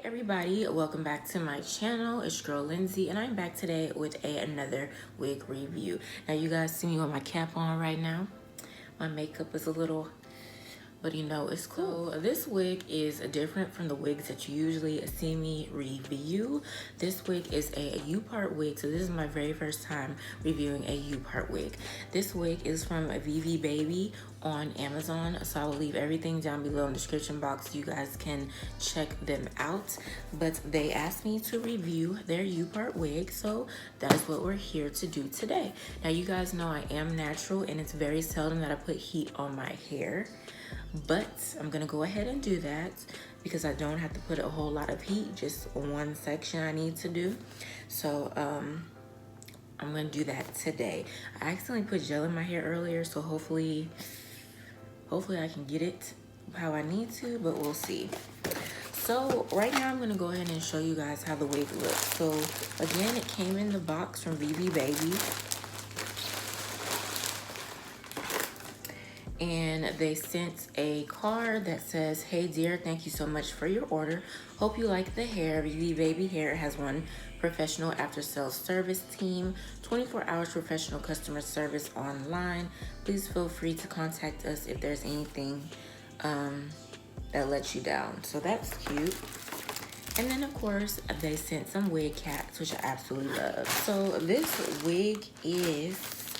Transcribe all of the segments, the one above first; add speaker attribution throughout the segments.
Speaker 1: Everybody, welcome back to my channel. It's your girl Lindsay, and I'm back today with another wig review. Now you guys see me with my cap on right now. My makeup is a little, but you know, it's cool. So this wig is different from the wigs that you usually see me review. This wig is a U-part wig, so this is my very first time reviewing a U-part wig. This wig is from Vivi Babi on Amazon, so I will leave everything down below in the description box so you guys can check them out. But they asked me to review their U-part wig, so that is what we're here to do today. Now you guys know I am natural, and it's very seldom that I put heat on my hair. But I'm gonna go ahead and do that because I don't have to put a whole lot of heat, just one section I need to do. So I'm gonna do that today. I accidentally put gel in my hair earlier, so hopefully I can get it how I need to, but we'll see. So right now I'm gonna go ahead and show you guys how the wig looks. So again, it came in the box from Vivi Babi. And they sent a card that says, "Hey dear, thank you so much for your order. Hope you like the hair. Vivi Babi Hair has one professional after sales service team, 24 hours professional customer service online. Please feel free to contact us if there's anything that lets you down." So that's cute. And then of course they sent some wig caps, which I absolutely love. So this wig is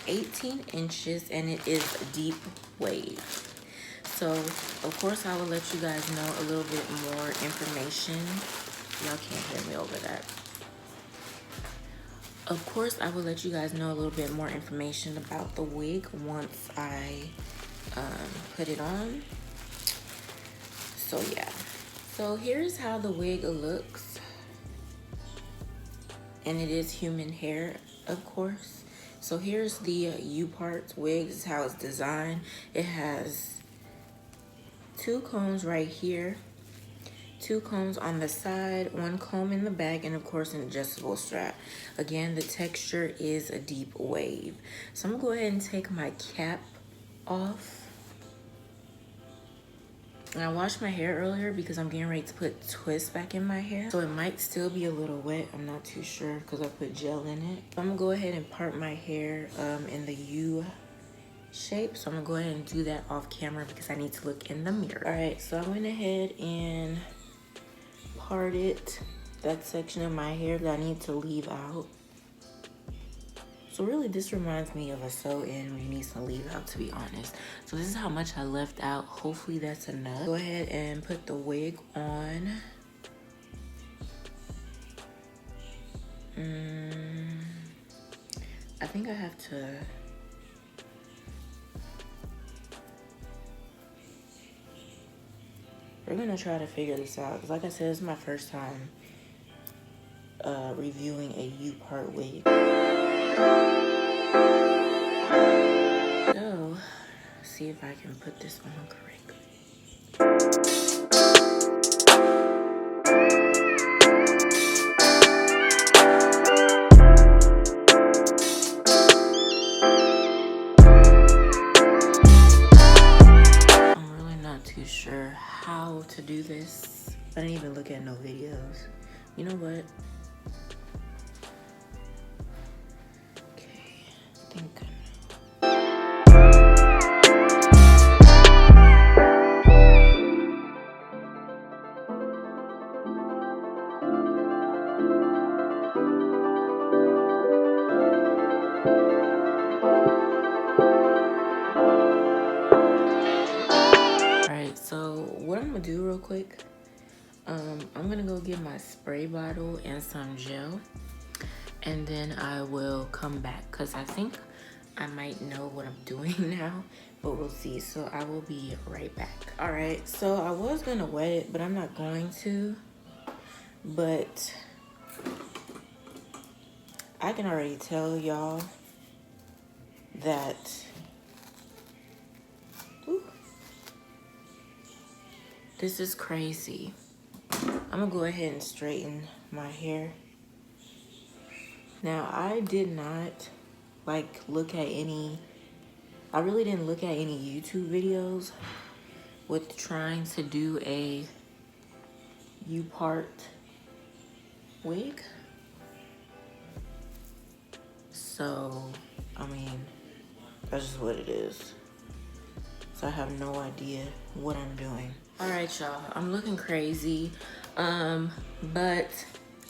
Speaker 1: 18 inches and it is deep wave. So of course I will let you guys know a little bit more information. Y'all can't hear me over that. Of course I will let you guys know a little bit more information about the wig once I put it on. So yeah, so here's how the wig looks, and it is human hair, of course. So here's the U-part wig. This is how it's designed. It has 2 combs right here, 2 combs on the side, 1 comb in the back, and of course an adjustable strap. Again, the texture is a deep wave. So I'm gonna go ahead and take my cap off. And I washed my hair earlier because I'm getting ready to put twists back in my hair. So it might still be a little wet. I'm not too sure because I put gel in it. I'm gonna go ahead and part my hair in the U shape. So I'm gonna go ahead and do that off camera because I need to look in the mirror. All right, so I went ahead and parted that section of my hair that I need to leave out. So really this reminds me of a sew-in where you need to leave out, to be honest. So this is how much I left out. Hopefully that's enough. Go ahead and put the wig on. I think I have to... We're gonna try to figure this out. Because like I said, it's my first time reviewing a U-part wig. So, see if I can put this on correctly. I'm really not too sure how to do this. I didn't even look at no videos. You know what? Do real quick, I'm gonna go get my spray bottle and some gel, and then I will come back because I think I might know what I'm doing now, but we'll see. So I will be right back. All right, so I was gonna wet it, but I'm not going to. But I can already tell y'all that this is crazy. I'm gonna go ahead and straighten my hair. Now, I did not look at any, I really didn't look at any YouTube videos with trying to do a U-part wig. So, I mean, that's just what it is. So I have no idea what I'm doing. All right, y'all, I'm looking crazy. But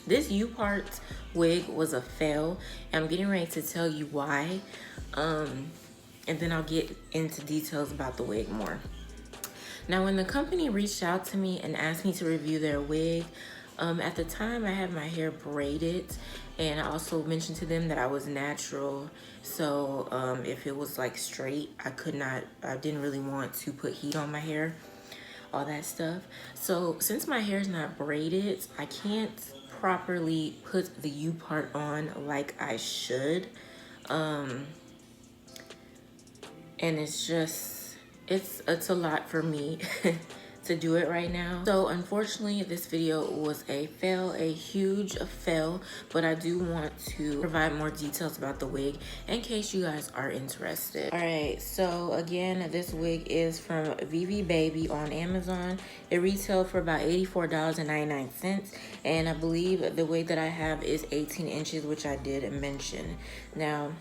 Speaker 1: this U-part wig was a fail. And I'm getting ready to tell you why. And then I'll get into details about the wig more. Now, when the company reached out to me and asked me to review their wig, at the time I had my hair braided, and I also mentioned to them that I was natural. So if it was like straight, I didn't really want to put heat on my hair, all that stuff. So since my hair is not braided, I can't properly put the U part on like I should. And it's just, it's a lot for me to do it right now. So unfortunately, this video was a fail, a huge fail, but I do want to provide more details about the wig in case you guys are interested. All right, so again, this wig is from Vivi Babi on Amazon. It retailed for about $84.99, and I believe the wig that I have is 18 inches, which I did mention. Now,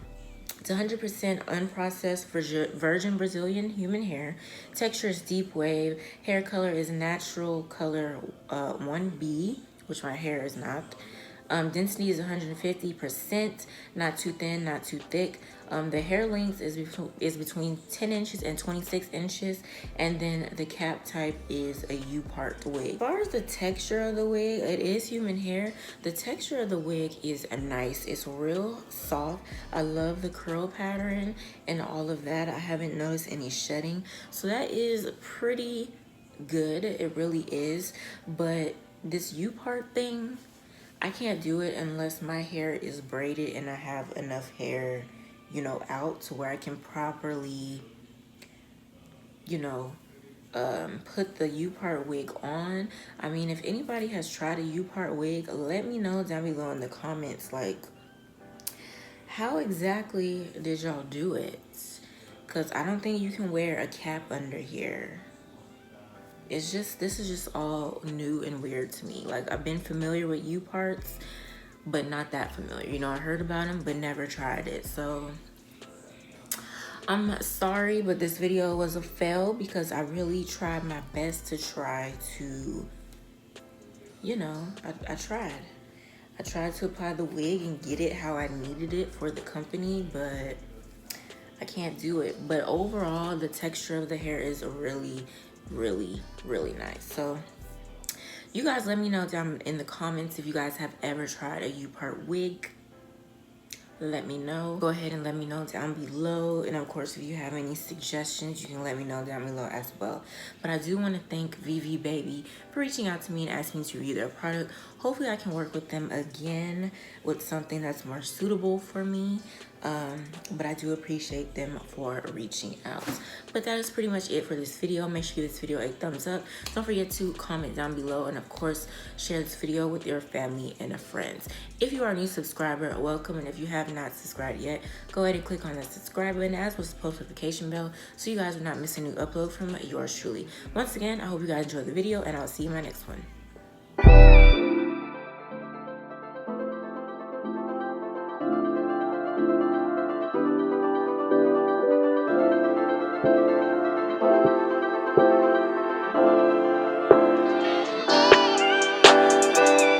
Speaker 1: it's 100% unprocessed virgin Brazilian human hair. Texture is deep wave. Hair color is natural color 1B, which my hair is not. Density is 150%, not too thin, not too thick. The hair length is between 10 inches and 26 inches. And then the cap type is a U-part wig. As far as the texture of the wig, it is human hair. The texture of the wig is nice. It's real soft. I love the curl pattern and all of that. I haven't noticed any shedding. So that is pretty good. It really is. But this U-part thing, I can't do it unless my hair is braided and I have enough hair, you know, out to where I can properly, you know, put the U-part wig on. I mean, if anybody has tried a U-part wig, let me know down below in the comments, like, how exactly did y'all do it? Because I don't think you can wear a cap under here. It's just, this is just all new and weird to me. Like, I've been familiar with U-parts, but not that familiar. You know, I heard about them, but never tried it. So, I'm sorry, but this video was a fail because I really tried my best to try to, you know, I tried. I tried to apply the wig and get it how I needed it for the company, but I can't do it. But overall, the texture of the hair is really nice. So you guys let me know down in the comments if you guys have ever tried a U-part wig. Let me know. Go ahead and let me know down below. And of course, if you have any suggestions, you can let me know down below as well. But I do want to thank Vivi Babi for reaching out to me and asking me to review their product. Hopefully I can work with them again with something that's more suitable for me. But I do appreciate them for reaching out. But that is pretty much it for this video. Make sure you give this video a thumbs up. Don't forget to comment down below, and of course share this video with your family and friends. If you are a new subscriber, welcome, and if you have not subscribed yet, go ahead and click on that subscribe button as well as the post notification bell so you guys will not miss a new upload from yours truly. Once again, I hope you guys enjoyed the video, and I'll see you in my next one.